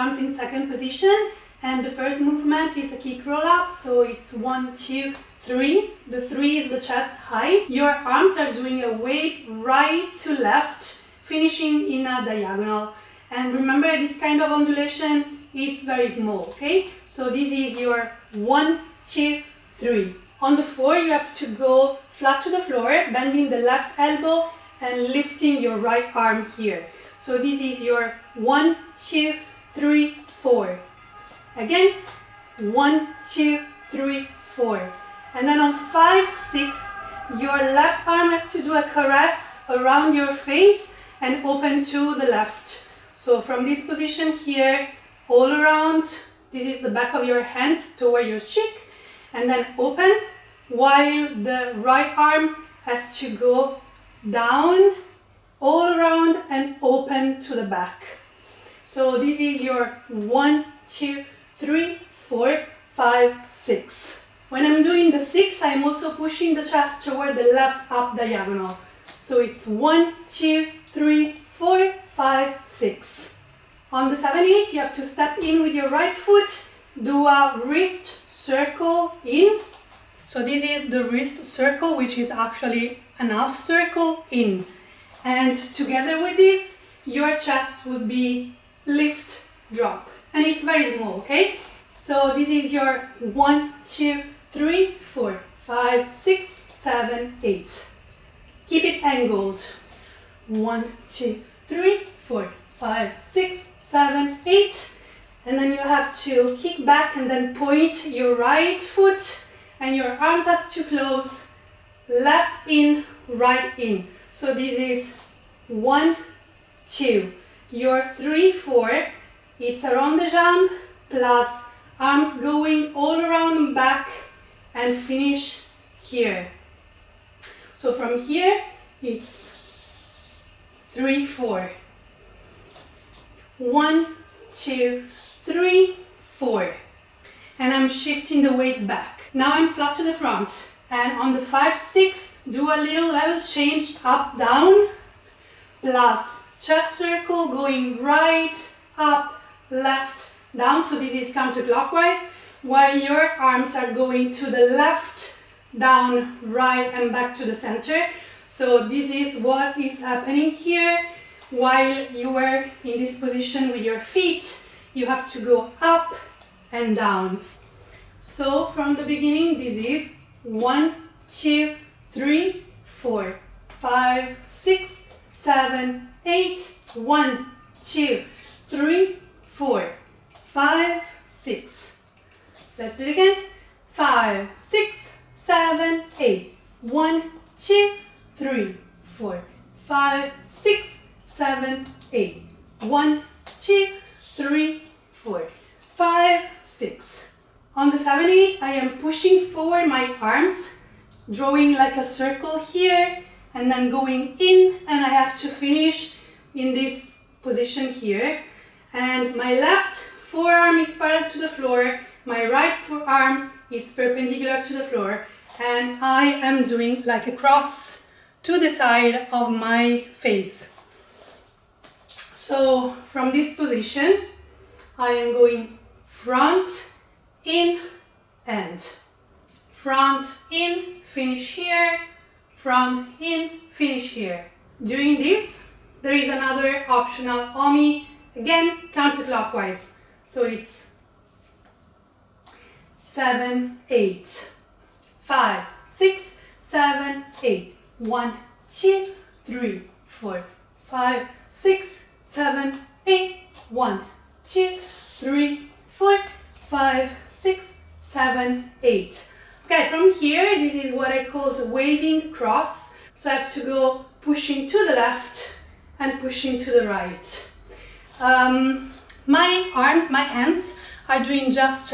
arms in second position, and the first movement is a kick roll up, so it's 1, 2, 3. The 3 is the chest high. Your arms are doing a wave right to left, finishing in a diagonal. And remember, this kind of undulation, it's very small, okay? So this is your 1, 2, 3. On the 4, you have to go flat to the floor, bending the left elbow and lifting your right arm here. So this is your 1, 2, 3, 4. Again, 1, 2, 3, 4. And then on 5, 6, your left arm has to do a caress around your face and open to the left. So from this position here, all around, this is the back of your hands toward your cheek, and then open, while the right arm has to go down, all around, and open to the back. So this is your 1, 2, 3, 4, 5, 6. When I'm doing the 6, I'm also pushing the chest toward the left up diagonal. So it's 1, 2, 3, 4, 5, 6. On the 7, 8, you have to step in with your right foot, do a wrist circle in. So this is the wrist circle, which is actually an half circle in. And together with this, your chest would be lift, drop. And it's very small, okay? So this is your 1, 2, 3, 4, 5, 6, 7, 8. Keep it angled. 1, 2, 3, 4, 5, 6, 7, 8. And then you have to kick back and then point your right foot, and your arms have to close, left in, right in. So this is 1, 2. Your 3, 4, it's a rond de jambe plus arms going all around and back and finish here. So from here, it's 3, 4. 1, 2, 3, 4. And I'm shifting the weight back. Now I'm flat to the front. And on the 5, 6, do a little level change up, down, plus chest circle going right, up, left, down. So this is counterclockwise, while your arms are going to the left, down, right, and back to the center. So this is what is happening here. While you are in this position with your feet, you have to go up and down. So from the beginning, this is 1, 2, 3, 4, 5, 6, 7, 8. 1, 2, 3, 4, 5, 6. Let's do it again. 5, 6, 7, 8. 1, 2, 3, 4, 5, 6, 7, 8. 1, 2, 3, 4, 5, 6. On the 7, 8, I am pushing forward my arms, drawing like a circle here, and then going in, and I have to finish in this position here. And my left forearm is parallel to the floor, my right forearm is perpendicular to the floor, and I am doing like a cross to the side of my face. So from this position, I am going front, in, and front, in, finish here, front, in, finish here. During this, there is another optional OMI, again counterclockwise. So it's 7, 8, 5, 6, 7, 8. 1, 2, 3, 4, 5, 6, 7, 8. 1, 2, 3, 4, 5, 6, 7, 8. Okay, from here, this is what I call the waving cross. So I have to go pushing to the left and pushing to the right. My arms, my hands are doing just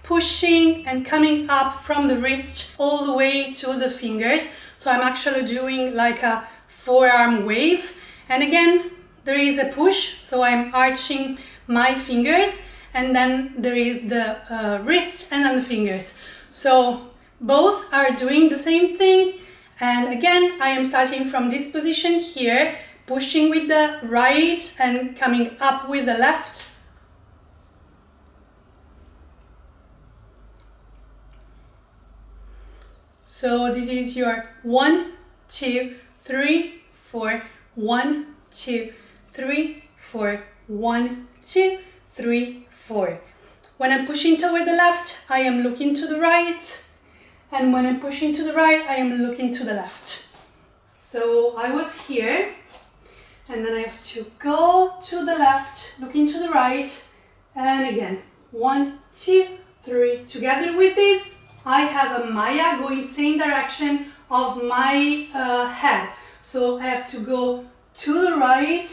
pushing and coming up from the wrist all the way to the fingers. So I'm actually doing like a forearm wave. And again, there is a push, so I'm arching my fingers, and then there is the wrist and then the fingers. So both are doing the same thing. And again, I am starting from this position here, pushing with the right and coming up with the left, So this is your 1, 2, 3, 4, 1, 2, 3, 4, 1, 2, 3, 4. When I'm pushing toward the left, I am looking to the right. And when I'm pushing to the right, I am looking to the left. So I was here, and then I have to go to the left, looking to the right, and again, 1, 2, 3. Together with this, I have a Maya going same direction of my head. So I have to go to the right,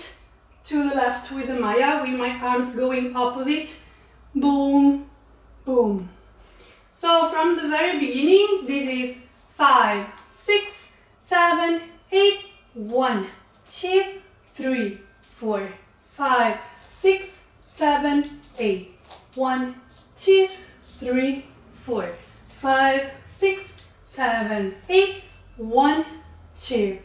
to the left with the Maya, with my arms going opposite. Boom, boom. So from the very beginning, this is 5, 6, 7, 8, 1, 2, 3, 4, 5, 6, 7, 8, 1, 2, 3, 4, 5, 6, 7, 8, 1, 2,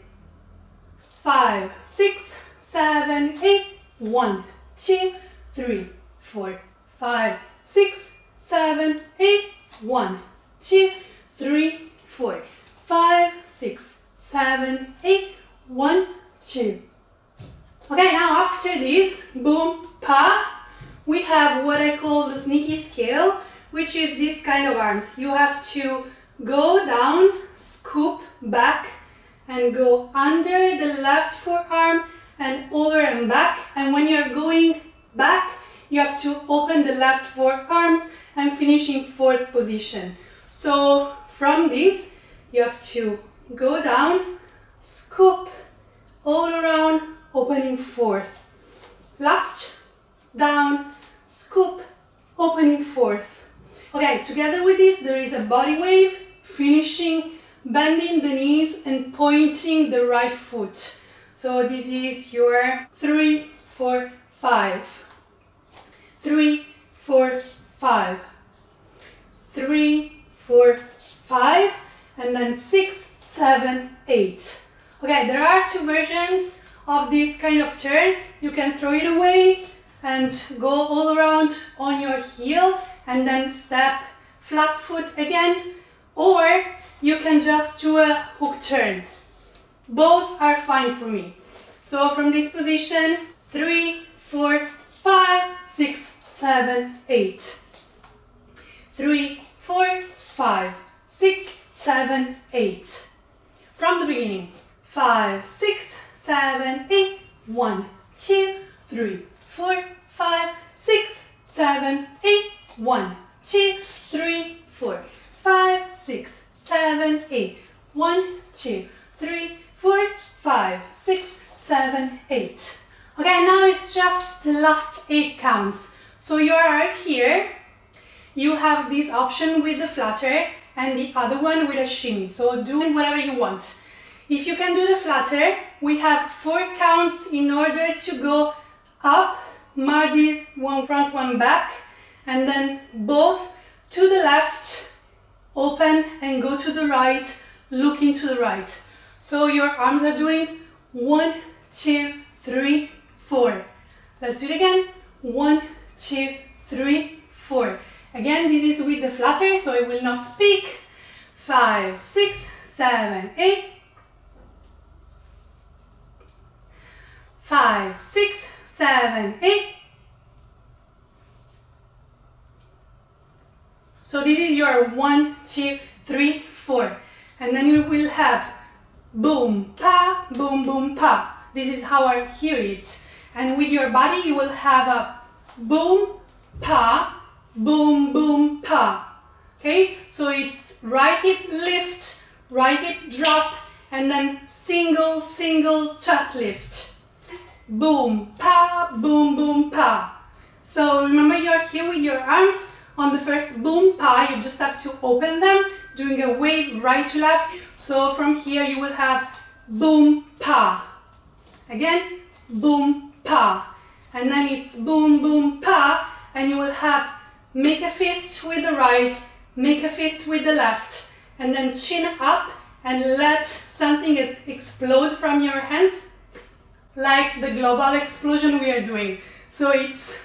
5, 6, 7, 8, 1, 2, 3, 4, 5, 6, 7, 8, 1, 2, 3, 4, 5, 6, 7, 8, 1, 2. Okay, now after this, boom, pa, we have what I call the sneaky scale, which is this kind of arms. You have to go down, scoop back, and go under the left forearm and over and back. And when you're going back, you have to open the left forearms and finish in 4th position. So from this, you have to go down, scoop all around, opening 4th. Last, down, scoop, opening 4th. Okay, together with this, there is a body wave, finishing, bending the knees and pointing the right foot. So this is your 3, 4, 5. 3, 4, 5. 3, 4, 5. And then 6, 7, 8. Okay, there are 2 versions of this kind of turn. You can throw it away and go all around on your heel and then step flat foot again, or you can just do a hook turn. Both are fine for me. So from this position, 3, 4, 5, 6, 7, 8. 3, 4, 5, 6, 7, 8. From the beginning, 5, 6, 7, 8, 1, 2, 3, 4, 5, 6, 7, 8, 1, 2, 3, 4, 5, 6, 7, 8, 1, 2, 3, 4, 5, 6, 7, 8. Okay, now it's just the last 8 counts. So you are right here. You have this option with the flutter and the other one with a shimmy. So do whatever you want. If you can do the flutter, we have 4 counts in order to go up, Mardi, one front, one back, and then both to the left, open and go to the right, looking to the right. So your arms are doing 1, 2, 3, 4. Let's do it again. 1, 2, 3, 4. Again, this is with the flutter, so I will not speak. 5, 6, 7, 8. 5, 6, 7, 8. So this is your 1, 2, 3, 4. And then you will have boom, pa, boom, boom, pa. This is how I hear it. And with your body, you will have a boom, pa, boom, boom, pa. Okay? So it's right hip lift, right hip drop, and then single, single chest lift. Boom, pa, boom, boom, pa. So remember, you're here with your arms. On the first boom, pa, you just have to open them, doing a wave right to left. So from here you will have boom, pa. Again, boom, pa. And then it's boom, boom, pa. And you will have make a fist with the right, make a fist with the left. And then chin up and let something explode from your hands, like the global explosion we are doing. So it's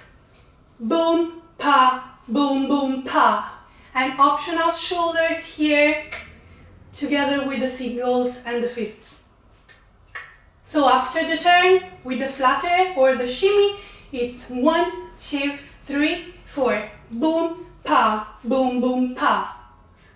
boom, pa, boom, boom, pa. And optional shoulders here. together with the singles and the fists. So after the turn, with the flutter or the shimmy, it's 1, 2, 3, 4. Boom, pa, boom, boom, pa.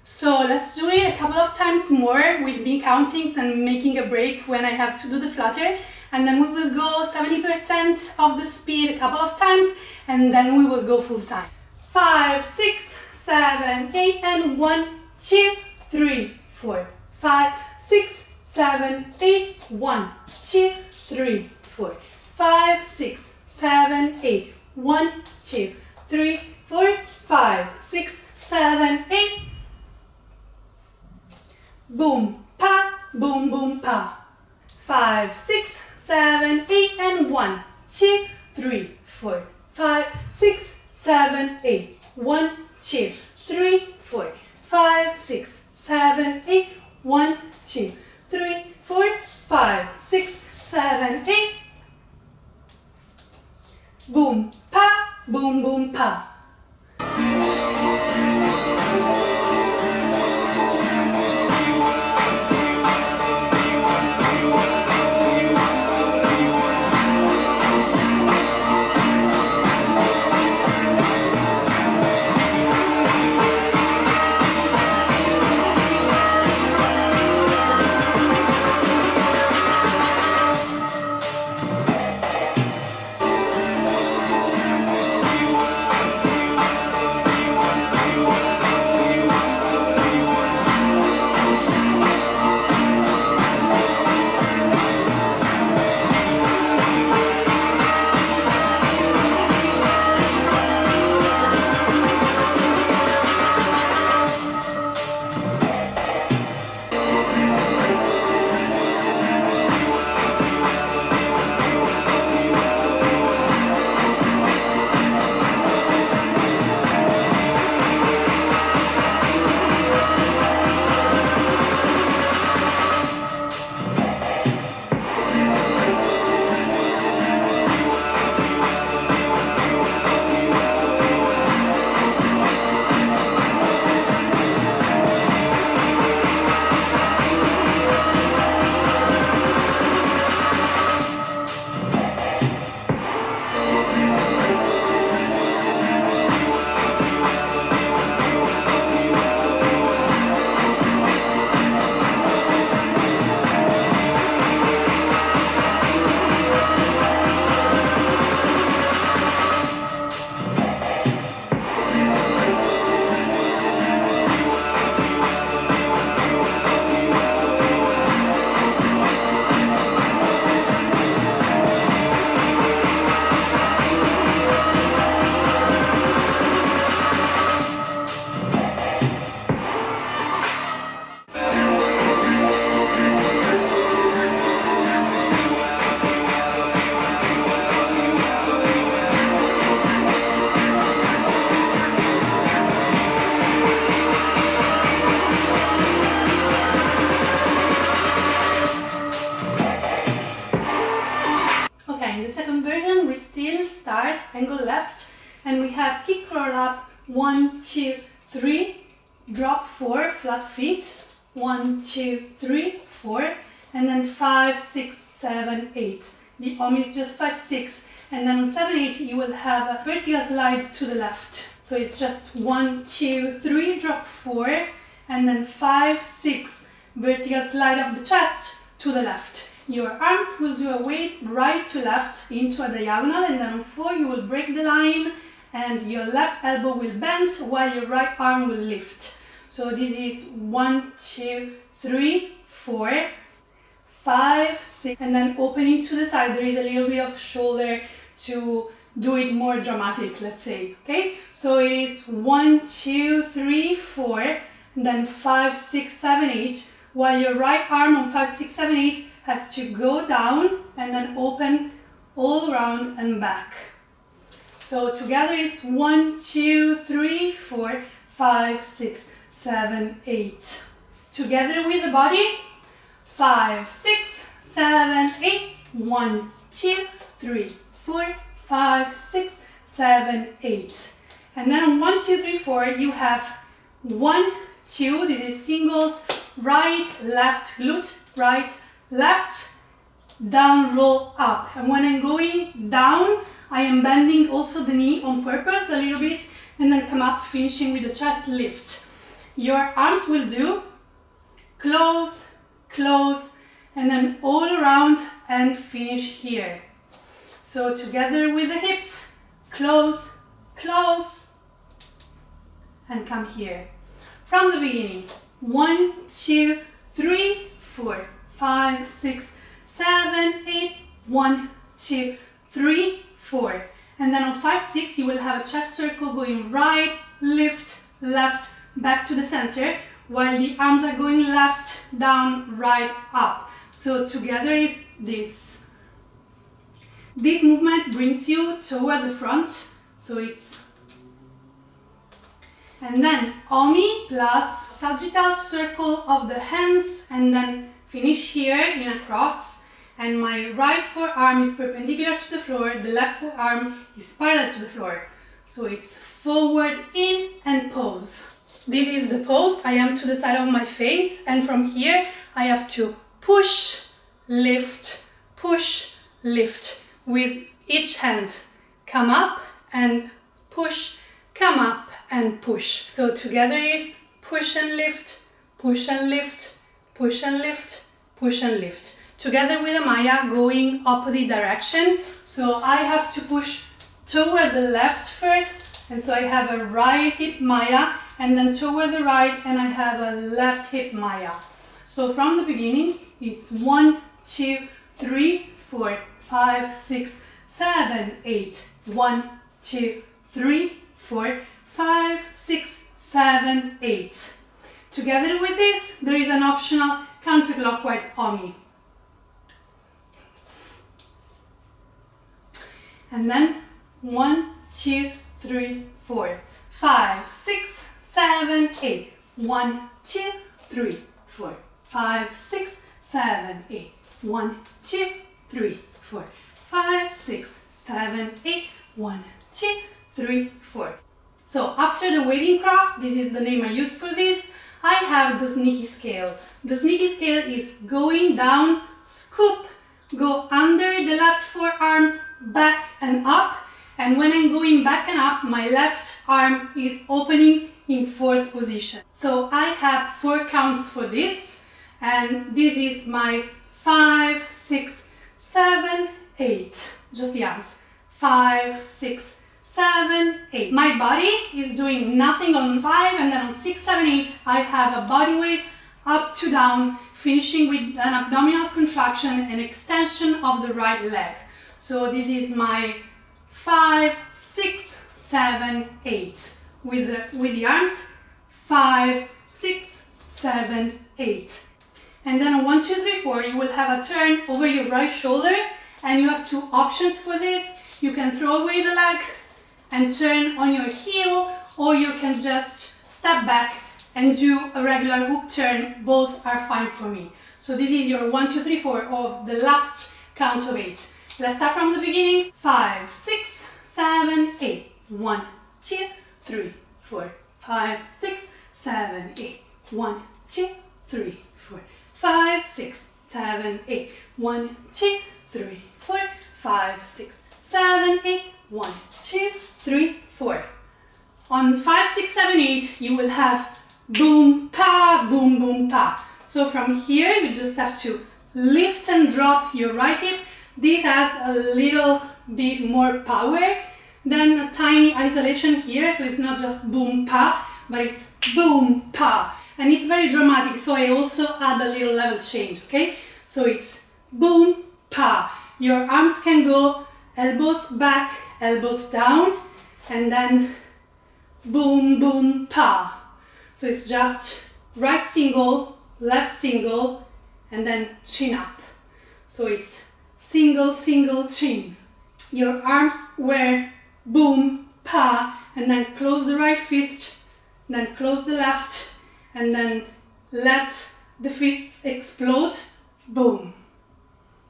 So let's do it a couple of times more with me countings and making a break when I have to do the flutter. And then we will go 70% of the speed a couple of times, and then we will go full time. 5, 6, 7, 8, and 1, 2, 3, 4, 5, 6, 7, 8, 1, 2, 3, 4, 5, 6, 7, 8, 1, 2, 3, 4, 5, 6, 7, 8. Boom, pa, boom, boom, pa. 5, 6, 7, 8, and 1, 2, 3, 4, 5, 6, 7, 8. 1, 2, 3, 4, 5, 6, 7, 8. 1, 2, 3, 4, 5, 6, 7, 8. Boom, pa, boom, boom, pa. Angle left, and we have kick roll up, 1, 2, 3, drop 4, flat feet, 1, 2, 3, 4, and then 5, 6, 7, 8. The om is just 5, 6, and then on 7, 8 you will have a vertical slide to the left. So it's just 1, 2, 3, drop 4, and then 5, 6, vertical slide of the chest to the left. Your arms will do a wave right to left into a diagonal, and then on 4 you will break the line and your left elbow will bend while your right arm will lift. So this is 1, 2, 3, 4, 5, 6, and then opening to the side. There is a little bit of shoulder to do it more dramatic, let's say. Okay, so it is 1, 2, 3, 4, then 5, 6, 7, 8, while your right arm on 5, 6, 7, 8 has to go down and then open all around and back. So together it's 1, 2, 3, 4, 5, 6, 7, 8. Together with the body, 5, 6, 7, 8, 1, 2, 3, 4, 5, 6, 7, 8. And then on 1, 2, 3, 4 you have 1, 2, this is singles, right, left glute, right, left, down, roll, up. And when I'm going down, I am bending also the knee on purpose a little bit, and then come up, finishing with the chest lift. Your arms will do close, close, and then all around and finish here. So together with the hips, close, close, and come here. From the beginning, 1, 2, 3, 4, 5, 6, 7, 8, 1, 2, 3, 4. And then on 5, 6, you will have a chest circle going right, lift, left, back to the center, while the arms are going left, down, right, up. So together is this. This movement brings you toward the front, so it's... And then Omi plus sagittal circle of the hands, and then finish here in a cross. And my right forearm is perpendicular to the floor, the left forearm is parallel to the floor. So it's forward, in, and pose. This is the pose. I am to the side of my face, and from here I have to push, lift, with each hand. Come up and push, come up and push. So together is push and lift, push and lift, push and lift, push and lift. Together with a Maya going opposite direction. So I have to push toward the left first, and so I have a right hip Maya, and then toward the right, and I have a left hip Maya. So from the beginning, it's 1, 2, 3, 4, 5, 6, 7, 8. 1, 2, 3, 4, 5, 6, 7, 8. Together with this, there is an optional counterclockwise Omi. And then 1, 2, 3, 4, 5, 6, 7, 8. 1, 2, 3, 4, 5, 6, 7, 8. 1, 2, 3, 4, 5, 6, 7, 8. 1, 2, 3, 4. So after the waiting cross, this is the name I use for this, I have the sneaky scale. The sneaky scale is going down, scoop, go under the left forearm, back and up, and when I'm going back and up, my left arm is opening in 4th position. So I have 4 counts for this, and this is my 5, 6, 7, 8, just the arms, 5, 6, 7, 8. My body is doing nothing on 5, and then on 6, 7, 8, I have a body wave up to down, finishing with an abdominal contraction and extension of the right leg. So this is my 5, 6, 7, 8. With the arms, 5, 6, 7, 8. And then on 1, 2, 3, 4, you will have a turn over your right shoulder, and you have 2 options for this. You can throw away the leg and turn on your heel, or you can just step back and do a regular hook turn. Both are fine for me. So this is your 1, 2, 3, 4 of the last count of 8. Let's start from the beginning. 5, 6, 7, 8. 1, 2, 3, 4, 5, 6, 7, 8. 1, 2, 3, 4, 5, 6, 7, 8. 1, 2, 3, 4, 5, 6, 7, 8. 1, 2, 3, 4. On 5, 6, 7, 8, you will have boom, pa, boom, boom, pa. So from here, you just have to lift and drop your right hip. This has a little bit more power than a tiny isolation here, so it's not just boom, pa, but it's boom, pa. And it's very dramatic, so I also add a little level change, okay? So it's boom, pa. Your arms can go elbows back, elbows down, and then boom, boom, pa. So it's just right single, left single, and then chin up. So it's single, single, chin. Your arms were boom, pa, and then close the right fist, then close the left, and then let the fists explode, boom.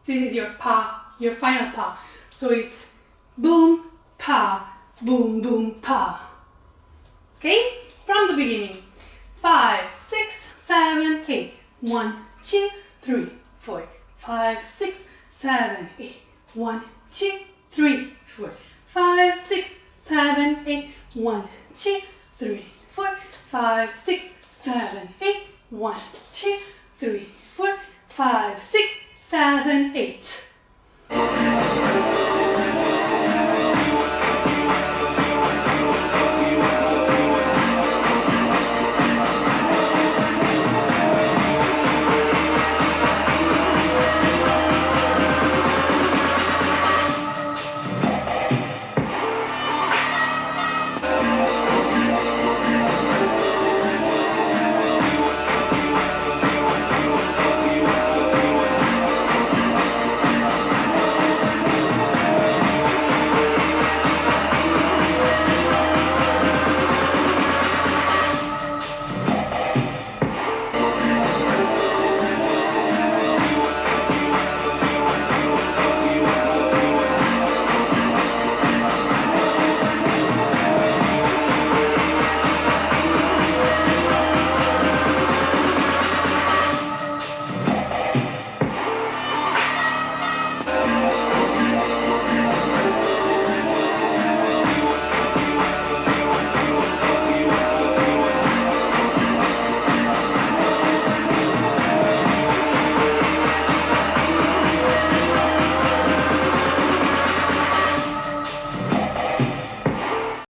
This is your pa, your final pa. So it's boom, pa, boom, boom, pa. Okay? From the beginning. 5, 6, 7, 8. 1, 2, 3, 4, 5, 6, 7, 8. 1, 2, 3, 4, 5, 6, 7, 8. 1, 2, 3, 4, 5, 6, 7, 8. 1, 2, 3, 4, 5, 6, 7, 8.